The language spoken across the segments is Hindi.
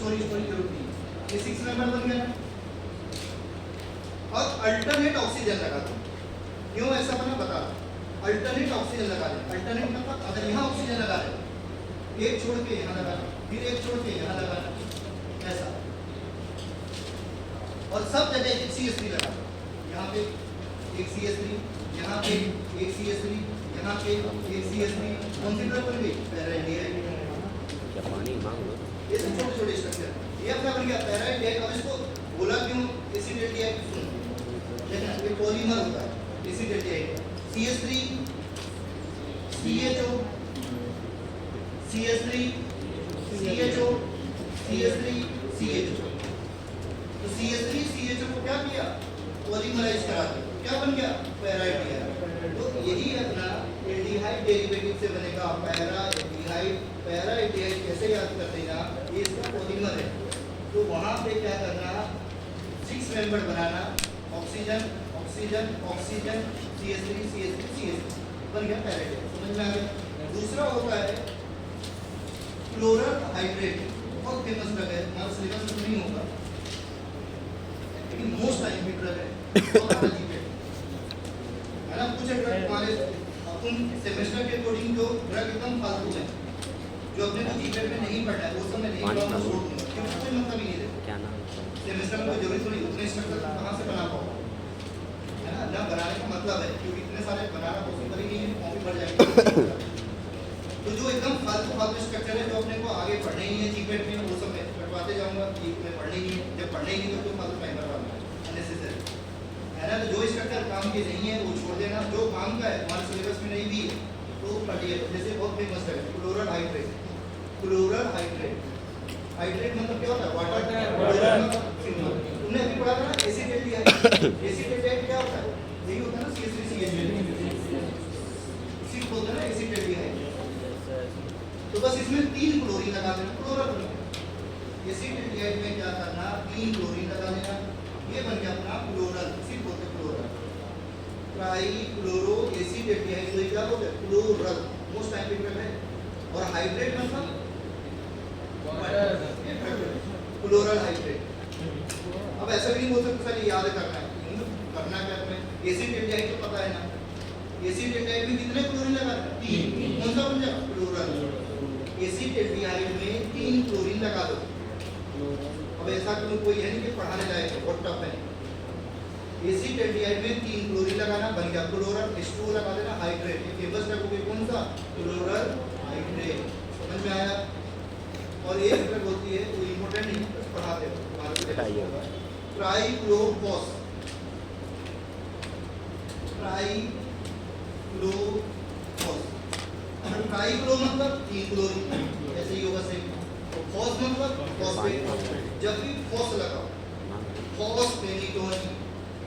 स्टोरी जरूरत नहीं, ये 6 मेंबर बन गया ना। और अल्टरनेट ऑक्सीजन लगा दो, क्यों ऐसा बना बता रहा हूं। अल्टरनेट ऑक्सीजन लगा दें, अल्टरनेट मतलब अगर यहाँ ऑक्सीजन लगा रहे हो, एक छोड़ के यहाँ लगाना, फिर एक छोड़ के यहाँ लगाना, ऐसा। और सब जगह एक CH3 लगा दो, यहाँ पे एक CH3, यहाँ पे एक CH3, यहाँ पे एक CH3, कौन सी ड्रग बन गई? पैराएल्डिहाइड। क्या पानी मांग लो। ये सब छोटे छोटे स्ट्रक्चर, ये अपना बन गया पैराएल्डिहाइड। अब इसको बोला क्यों एसिडेल्डिहाइड? सुन देखना, ये पॉलीमर होता है एसिडेल्डिहाइड। CH3 CHO CH3 CHO CH3 CHO। तो CH3 CHO को क्या किया? पॉलीमराइज करा दिया, क्या बन गया? पैराएल्डिहाइड। तो यही अपना एल्डिहाइड डेरिवेटिव से बनेगा पैराएल्डिहाइड। पैराएल्डिहाइड कैसे याद करते हैं आप? ये इसका पॉलीमर है, तो वहां पे क्या करना? 6 मेंबर बनाना, oxygen oxygen oxygen CH3 CH3 CH3 बन गया पैराएल्डिहाइड। समझ में आ गया? दूसरा होता है क्लोरल-हाइड्रेट, बहुत फेमस ड्रग है, हमारे सिलेबस में नहीं होगा लेकिन मोस्ट टाइम की ड्रग है, बहुत अच्छी है ना। कुछ ड्रग हमारे अपन सेमेस्टर के अकॉर्डिंग जो ड्रग एकदम फालतू है, जो अपने को जीपीएट में नहीं पढ़ना है, वो सब मैं नहीं पढ़ाऊंगा, छोड़ दूंगा, क्योंकि कोई मतलब ही नहीं है। क्या नाम? सेमेस्टर में कोई जरूरत थोड़ी, उतने स्ट्रक्चर कहाँ से बना पाओ, है ना। ना बनाने का मतलब है, क्योंकि इतने सारे बनाना पॉसिबल ही नहीं है, कॉपी बढ़ जाएगी। तो जो एकदम फालतू स्ट्रक्चर है, जो अपने को आगे पढ़ने ही है जीपीएट में, वो सब मैं कटवाते जाऊंगा, कि मैं पढ़ने ही है। जब पढ़ने ही नहीं तो फालतू मैं करवाऊंगा अननेसेसरी, है ना। तो जो स्ट्रक्चर काम के नहीं है वो छोड़ देना, जो काम का है हमारे सिलेबस में नहीं भी है तो पढ़िए। जैसे बहुत फेमस है क्लोरल-हाइड्रेट। क्लोरल-हाइड्रेट, हाइड्रेट मतलब क्या होता है? वाटर। तुमने अभी पढ़ा था ना एसिडेल्डिहाइड। एसिडेल्डिहाइड क्या होता है? यही होता है ना CH3CH2, इसी को बोलते हैं ना एसिडेल्डिहाइड। तो बस इसमें 3 क्लोरीन लगा देना, क्लोरल। एसिडेल्डिहाइड में क्या करना? 3 क्लोरीन लगा देना, ये बन गया अपना क्लोरल, इसी को बोलते हैं क्लोरल। ट्राइक्लोरो एसिडेल्डिहाइड को क्या बोलते हैं? क्लोरल, मोस्ट टाइम पे है। और हाइड्रेट मतलब क्लोरल हाइड्रेट। अब ऐसा भी नहीं बोल सकते सर याद करना है, करना क्या है? एसिडेल्डिहाइड तो पता है ना, एसिडेल्डिहाइड में कितने क्लोरीन लगा? 3। कौन सा बन जाएगा? क्लोरल। एसिडेल्डिहाइड में 3 क्लोरीन लगा दो। अब ऐसा क्यों, कोई है नहीं कि पढ़ाने जाएगा, बहुत टफ है। एसिडेल्डिहाइड में 3 क्लोरीन लगाना, बन गया क्लोरल। H2O लगा देना, हाइड्रेट। ये फेमस ड्रग होगी कौन सा? Chloral hydrate. समझ में आया? और एक ड्रग होती है वो इंपॉर्टेंट नहीं है, बस पढ़ाते हो। ट्राइक्लोफॉस, ट्राइक्लोफॉस। ट्राइक्लो मतलब 3 क्लोरीन, ऐसे ही होगा सेम। फॉस मतलब फॉस्फेट। जब भी फॉस लगाओ, फॉस्फेनिटोन,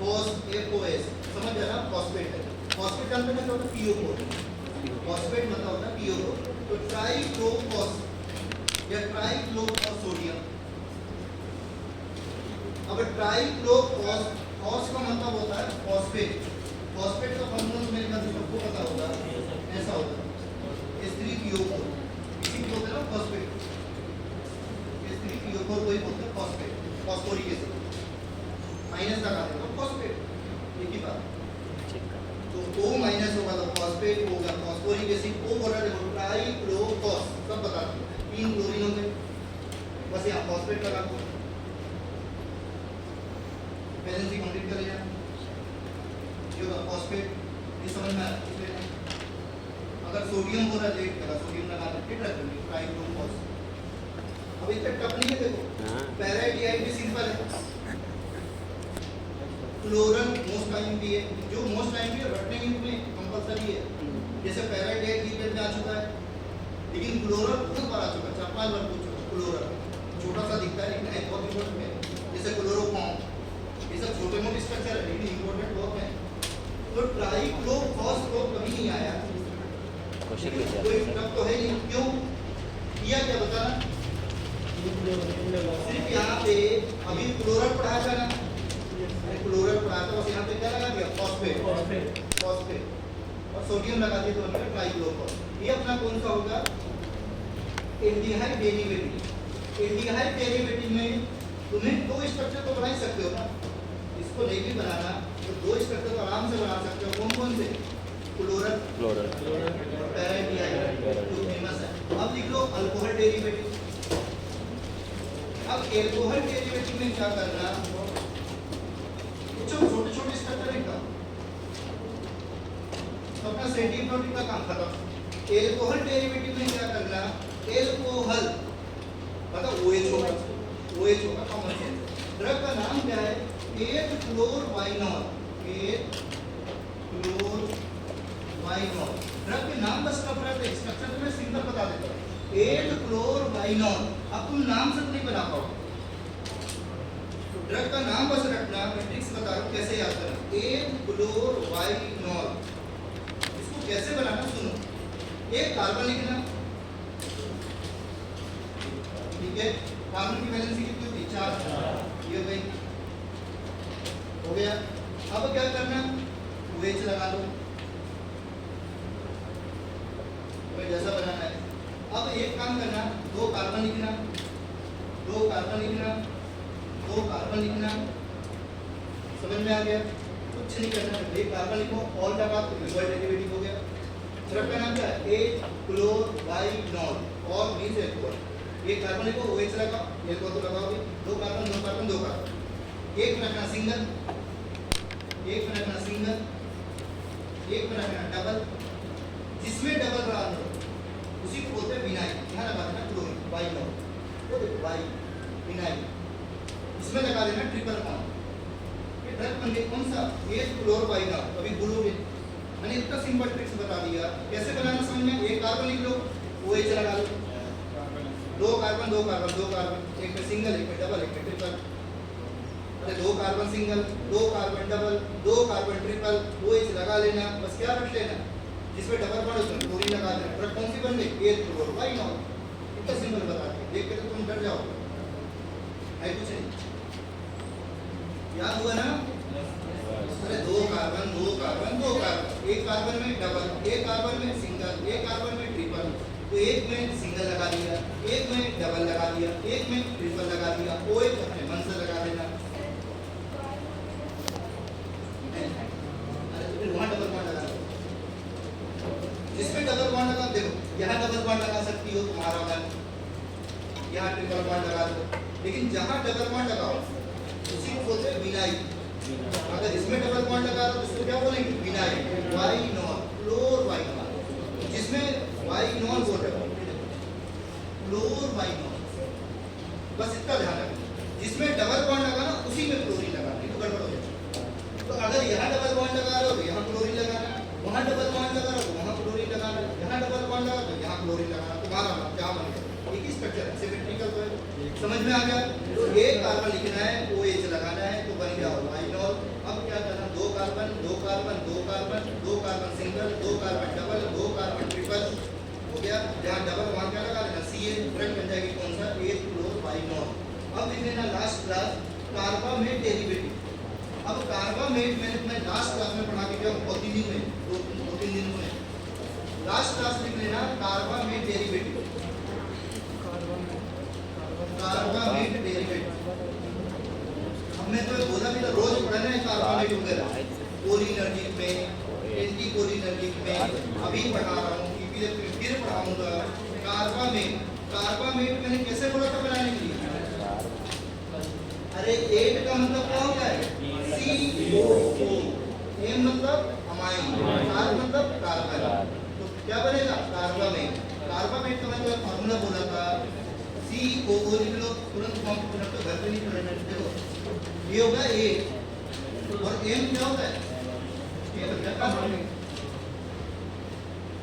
फॉस FOS, समझ आया ना? फॉस्फेट है। फॉस्फेट जानते हैं क्या होता है? PO4। फॉस्फेट मतलब होता है PO4। तो ट्राइक्लोफॉस या ट्राइक्लोफॉस सोडियम। अब ट्राइक्लोफॉस, फॉस का मतलब होता है फॉस्फेट। फॉस्फेट का फॉर्मूला तो मेरे ख्याल से सबको पता होगा, ऐसा होता है H3PO4, इसी को बोलते हैं ना फॉस्फेट। H3PO4 को ही बोलते हैं फॉस्फेट, फॉस्फोरिक एसिड। माइनस लगा देगा फॉस्फेट, एक ही बात। तो O माइनस होगा तो फॉस्फेट होगा, फॉस्फोरिक एसिड। O बोल रहा है देखो, ट्राइक्लोफॉस, सब बता दो, 3 क्लोरीन होंगे, बस यहाँ फॉस्फेट लगा दो, वैलेंसी कंप्लीट कर लिया। ये होगा फॉस्फेट, ये समझ में आया? अगर सोडियम हो रहा है, देख लगा सोडियम लगा दो, ठीक है? ट्राइक्लोफॉस। अब इतना टफ नहीं है, देखो पैराएल्डिहाइड भी सिंपल है। क्लोरल मोस्ट टाइम भी है, जो मोस्ट टाइम भी रटने की तुम्हें कंपलसरी है। जैसे पैराएल्डिहाइड जीपीएट में आ चुका है, लेकिन क्लोरल बहुत बार आ चुका है, 4-5 बार पूछ चुका है। क्लोरल छोटा सा दिखता है लेकिन है बहुत इंपॉर्टेंट है। जैसे क्लोरोफॉर्म, ये सब छोटे मोटे स्ट्रक्चर है लेकिन इंपॉर्टेंट बहुत है। तो ट्राइक्लोफॉस तो कभी नहीं आया, कोई टफ तो है नहीं। क्यों किया, क्या बताना? सिर्फ यहाँ पे अभी क्लोरल पढ़ाया था ना, क्लोरल पढ़ाया था, बस यहाँ पे क्या लगा दिया? फॉस्फेट। फॉस्फेट और सोडियम लगा दिया तो ट्राइक्लोफॉस। ये अपना कौन सा होगा? Aldehyde derivative. एल्डिहाइड डेरिवेटिव में तुम्हें दो स्ट्रक्चर तो बना ही सकते हो ना, इसको नहीं भी बनाना तो दो स्ट्रक्चर तो आराम से बना सकते हो। कौन कौन से? क्लोरल और पैराडिहाइड जो फेमस है। अब लिख लो अल्कोहल डेरिवेटिव। अब एल्कोहल डेरिवेटिव में क्या करना, कुछ छोटे छोटे स्ट्रक्चर है, तो अपना सेंटीप्रोटिक का काम खत्म। एल्कोहल डेरिवेटिव में क्या करना, एल्कोहल मतलब OH होगा, OH होगा कॉमन सेंस। ड्रग का नाम क्या है? 8 क्लोरवाइनॉल, 8 क्लोरवाइनॉल। ड्रग के नाम बस का फर्क है, स्ट्रक्चर में सिंपल बता देता हूं, 8 क्लोरवाइनॉल। अब तुम नाम से तो नहीं बना पाओगे, तो ड्रग का नाम बस रखना। मैं ट्रिक्स बता रहा हूं कैसे याद करना। 8 क्लोरवाइनॉल, इसको कैसे बनाना सुनो। एक कार्बन लिखना, ठीक है, कार्बन की वैलेंसी कितनी होती है? 4। ये भाई हो गया। अब क्या करना, OH लगा लो, तुम्हें जैसा बनाना है। अब एक काम करना, दो कार्बन लिखना, दो कार्बन लिखना, दो कार्बन लिखना। समझ में आ गया? कुछ नहीं करना, एक कार्बन लिखो और लगा तो इक्वल डेरिवेटिव हो गया। ड्रग का नाम क्या है? 8 क्लोरवाइनॉल और मींस एल्कोहल। एक कार्बन लिखो, OH लगाओ, एल्कोहल तो लगाओगे, दो कार्बन दो कार्बन दो कार्बन। एक में रखना सिंगल, एक में रखना सिंगल, एक में रखना डबल। जिसमें डबल बना दो उसी को बोलते हैं विनाइल। यहाँ लगा देना क्लोरीन, वाइनॉल, तो देखो वाई विनाइल। इसमें लगा देना ट्रिपल बॉन्ड। ये ड्रग बन गई कौन सा? 8 क्लोरवाइनॉल। अभी बोलोगे मैंने इतना सिंपल ट्रिक्स बता दिया, कैसे बनाना समझ में। एक कार्बन लिख लो, OH लगा लो, दो कार्बन दो कार्बन दो कार्बन, एक में सिंगल एक में डबल एक में ट्रिपल। अरे दो कार्बन सिंगल, दो कार्बन डबल, दो कार्बन ट्रिपल, OH लगा लेना। बस क्या रख लेना, जिसमें डबल बॉन्ड उसमें क्लोरीन लगा देना। ड्रग कौन सी बन गई? 8 क्लोरवाइनॉल। इतना सिंपल बता के देख के तो तुम डर जाओगे, है कुछ नहीं। याद हुआ ना? अरे दो कार्बन दो कार्बन दो कार्बन, एक कार्बन में डबल, एक कार्बन में सिंगल, एक कार्बन में ट्रिपल। तो एक में सिंगल लगा दिया, एक में डबल लगा दिया, एक में ट्रिपल लगा दिया। OH अपने मन से लगा देना। अरे तो फिर वहां डबल बॉन्ड लगा दो, जिसमें डबल बॉन्ड लगा। देखो यहाँ डबल बॉन्ड लगा सकती हो तुम्हारा मन, यहाँ ट्रिपल बॉन्ड लगा दो, लेकिन जहाँ डबल बॉन्ड लगाओ उसी को बोलते हैं विनाइल। अगर इसमें डबल बॉन्ड लगा दो तो इसको क्या बोलेंगे? विनाइल, वाइनॉल, क्लोरवाइनॉल। जिसमें वाइनॉल बोल रहे हो, क्लोरवाइनॉल। बस इतना ध्यान रखना, जिसमें डबल बॉन्ड लगा ना उसी में क्लोरीन लगा, नहीं तो गड़बड़ हो जाएगा। तो अगर यहाँ डबल बॉन्ड लगा रहे हो तो यहाँ क्लोरीन लगाना, वहाँ डबल बॉन्ड लगा रहे हो तो वहाँ क्लोरीन लगाना, यहाँ डबल बॉन्ड लगा तो यहाँ क्लोरीन लगाना। तुम्हारा नाम क्या बनेगा? एक ही स्ट्रक्चर है, सिमेट्रिकल तो है। समझ में आ गया? तो एक कार्बन लिखना है, OH लगाना है, तो बन गया वाइनॉल। अब क्या करना, दो कार्बन दो कार्बन दो कार्बन, दो कार्बन सिंगल, दो कार्बन डबल, दो कार्बन ट्रिपल। हो गया, जहाँ डबल वहाँ क्या लगा देना? CH। ड्रग बन जाएगी कौन सा? 8 क्लोरवाइनॉल। अब लिख लेना लास्ट क्लास कार्बामेट डेरिवेटिव। अब कार्बामेट मैंने तुम्हें लास्ट क्लास में पढ़ा के गया, बहुत ही दिन में, दो तीन दिन में। लास्ट क्लास लिख लेना कार्बामेट डेरिवेटिव, कार्बामेट डेरिवेटिव। हमने तो बोला भी था, रोज पढ़ना है कार्बामेट वगैरह, कोलिनर्जिक में, एंटी कोलिनर्जिक में, अभी पढ़ा रहा हूँ, फिर पढ़ाऊंगा। कार्बामेट, कार्बामेट मैंने कैसे बोला था बनाने के लिए? अरे 8 का मतलब क्या होता है? COO। M मतलब अमाइन, R मतलब कार्बन। तो क्या बनेगा? कार्बामेट। कार्बामेट का मतलब फॉर्मूला बोला था COO। लिख लो तुरंत, फॉर्म तो घर पे नहीं पढ़ना। देखो ये होगा 8 और M क्या होता है? ये बच्चा का फॉर्मूला।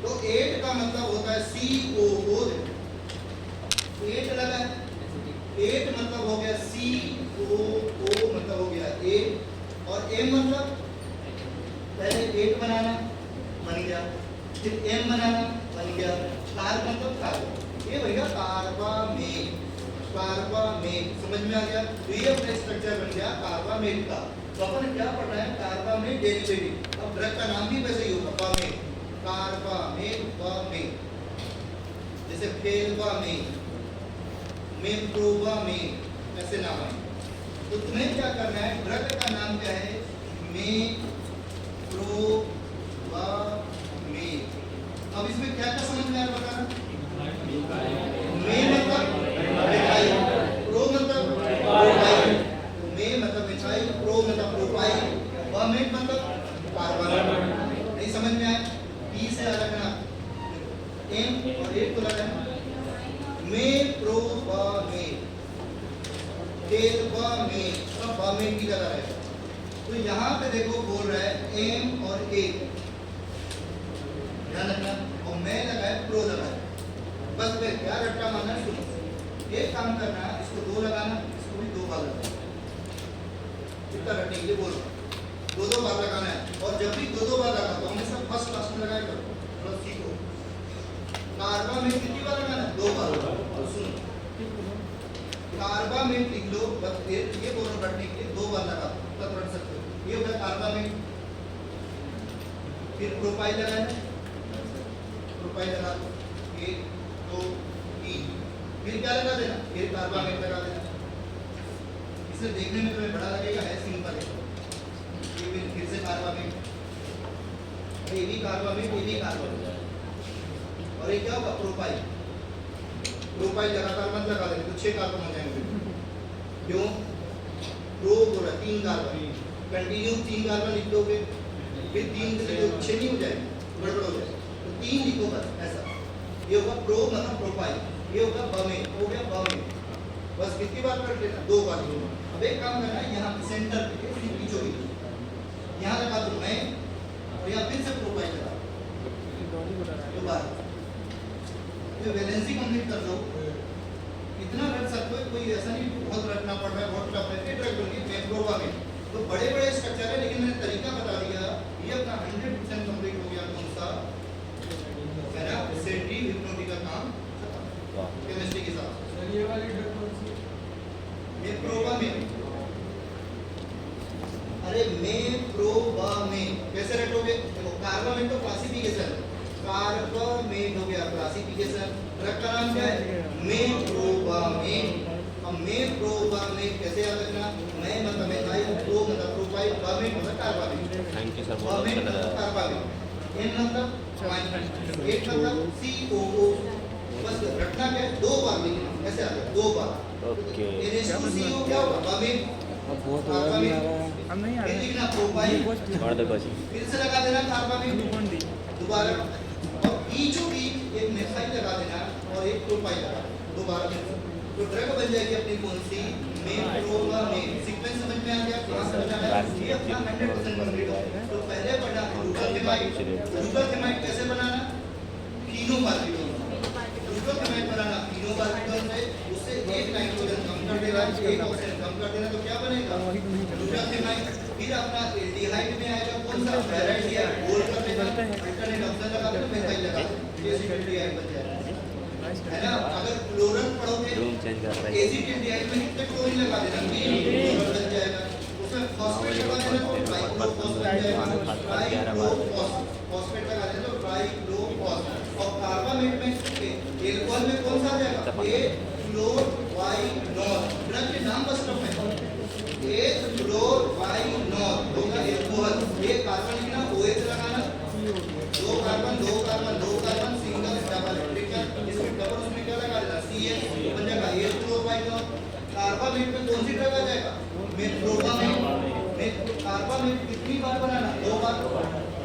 तो 8 का मतलब होता है COO। 8 लगा है, 8 मतलब हो गया COO, मतलब हो गया 8। और M मतलब पहले 8 बनाना, बन गया, फिर M बनाना, बन गया। कार्ब मतलब कार्बन, ये बन गया कार्बामेट। कार्बामेट समझ में आ गया? तो ये अपना स्ट्रक्चर बन गया कार्बामेट का। तो अपन क्या पढ़ रहे हैं? Carbamate derivative. अब ड्रग का नाम भी वैसे ही होगा, कार्बामेट, कार्बामेट, कार्बामेट। जैसे फेल्बामेट, मेप्रोबामेन ऐसे नाम है। तो तुम्हें क्या करना है, ड्रग का नाम क्या है, मेप्रोबामेन। अब इसमें क्या क्या समझ में आ रहा है बताना। मे मतलब मिथाइल, प्रो मतलब प्रोपाइल, मे मतलब मिथाइल, प्रो मतलब प्रोपाइल, बामेन मतलब कार्बन। नहीं समझ में आया, पी से रखना, एम और ए को लगाना, मेप्रोबामेन, टेरबामेन, सब बामेन की जगह है। तो यहाँ पे देखो बोल रहा है एम और ए, ध्यान रखना, और मैं लगाया प्रो लगाया, बस फिर क्या रट्टा मारना है, सुनो। एक काम करना है, इसको दो लगाना, इसको भी दो बार लगाना, इतना रटने के लिए बोल रहा हूँ, दो दो बार लगाना है। और जब भी दो दो बार लगा तो हमेशा फर्स्ट क्लास में लगाया करो, थोड़ा सीखो। कार्बामेन कितनी बार लगाना है, दो बार। और सुनो, कार्बामेन लिख लो, बस ये बोलो रटने के लिए, दो बार लगा तब रट सकते हो। ये हो गया कार्बामेन। फिर प्रोपाइल लगाना, प्रोपाइल लगा दो, 1 2 3, फिर क्या लगा देना, फिर कार्बामेन लगा देना। इसे देखने में तुम्हें बड़ा लगेगा, है सिंपल है। फिर से कार्बामेन, ये भी कार्बामेन, ये भी कार्बामेन, और ये क्या होगा, प्रोपाइल। प्रोपाइल लगातार मत लगा देना तो 6 कार्बन हो जाएंगे। क्यों, प्रो बोला 3 कार्बन, कंटिन्यू 3 कार्बन लिख दोगे, फिर 3 से तो 6 नहीं हो जाएगा, गड़बड़ हो जाएगा। तो 3 लिखो बस ऐसा। ये होगा प्रो मतलब प्रोपाइल, ये होगा बामेन, हो गया बामेन। बस कितनी बार कर लेना, 2 बार। अब एक काम करना है, यहाँ पे सेंटर पे बीचों बीच यहाँ लगा दो मैं, और यहाँ फिर से प्रोपाइल लगा दोबारा, तो वैलेंसी कंप्लीट कर दो। इतना रट सकते हो, कोई ऐसा नहीं बहुत रटना पड़ रहा है, बहुत टफ है। रट दोगे मेप्रोबामेन, तो बड़े बड़े स्ट्रक्चर है, लेकिन मैंने तरीका बता दिया। ये अपना 100% कंप्लीट हो गया, कौन सा है ना, सेंट्री हिप्नोटिक का काम केमिस्ट्री के साथ। ये वाली ड्रग कौन सी है? मेप्रोबामेन, अरे मेप्रोबामेन कैसे रटोगे, देखो कार्बामेन तो क्लासिफिकेशन, कार्बामेन हो गया क्लासिफिकेशन, ड्रग का नाम क्या है, मेप्रोबामेन। अब मेप्रोबामेन कैसे याद रखना, मैं मतलब मिथाइल, प्रो मतलब प्रोपाइल, बामेन मतलब कार्बामेन। थैंक यू सर, बहुत बामेन अच्छा मतलब लगा। कार्बामेन, एन मतलब माइनस, एट मतलब COO। बस रटना क्या है, 2 बार लिखना, ऐसे आता है 2 बार। ओके। NH2CO क्या होगा, बामेन, कार्बामेन, अब नहीं आ फिर रहा लिखना प्रोपाइल, और देखो जी, फिर से लगा देना कार्बामेन, कौन दी? दोबारा, और बीचों बीच एक मिथाइल लगा देना और एक प्रोपाइल लगा देना, दोबारा। तो ड्रग बन जाएगी अपनी कौन सी, मेप्रोबामेन। सीक्वेंस समझ में आ गया, कहाँ से बनाना है, ये अपना 100% कंप्लीट हो गया। तो पहले पढ़ना ग्लूटाथेमाइड, ग्लूटाथेमाइड कैसे बनाना, फिनोबार्बिटोल, ग्लूटाथेमाइड बनाना फिनोबार्बिटोल से, उससे एक नाइट्रोजन कम कर देना, एक ऑक्सीजन कम कर देना, तो क्या बनेगा, ग्लूटाथेमाइड। फिर अपना एल्डिहाइड में आएगा कौन सा, पैराइड या गोल कर देना, अल्टरनेट ऑप्शन लगा देना, मिथाइल लगा देना, एसिड एल्डिहाइड बन जाएगा, है ना। अगर क्लोरीन पढ़ोगे, रूम चेंज कर रहा है। एसिड एल्डिहाइड में कितने क्लोरीन लगा देना, 3 क्लोरीन बन जाएगा। उसमें फॉस्फेट लगा देना तो ट्राइक्लोफॉस बन जाएगा, ट्राइक्लोफॉस्फेट लगा देना तो ट्राइक्लोफॉस। और कार्बामेट में एल्कोहल में कौन सा आ जाएगा, एथ्लोवाइनॉल। ड्रग के नाम बस टफ है, एथ्लोवाइनॉल होगा एल्कोहल। ये कार्बन लिखना, OH लगाना, 2 carbon 2 carbon 2 carbon, single double, ठीक है। इसमें डबल, उसमें क्या लगा देना, CH बन जाएगा एथ्लोवाइनॉल। कार्बामेट में कौन सी ड्रग आ जाएगा, मेप्रोबामेन। कार्बामेट कितनी बार बनाना, 2 बार।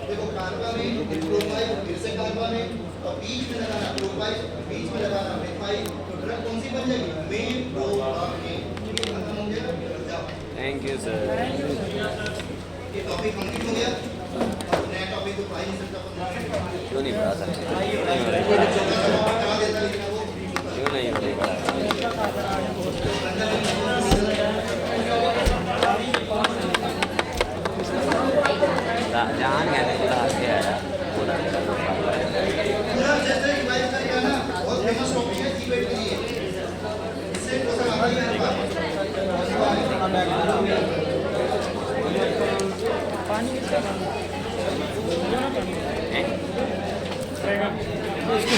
देखो कार्बामेन, प्रोपाइल, फिर से कार्बामेन, और बीच में लगाना प्रोपाइल, बीच में लगाना मिथाइल, तो ड्रग कौन सी बन जाएगी, मेप्रोबामेन। ये खत्म हो गया, जाओ। Thank you sir. ये टॉपिक कंप्लीट हो गया, अब नया टॉपिक तो पढ़ा ही नहीं सकता क्यों नहीं पढ़ा सकते, करा देता, लेकिन वो क्यों नहीं पढ़ा। जान गया नहीं पता के आया पूरा पूरा जैसे रिवाइज करके आना, बहुत फेमस टॉपिक है जीवेट के लिए, इससे क्वेश्चन आता ही है हर बार। पानी किसका हैं? इसको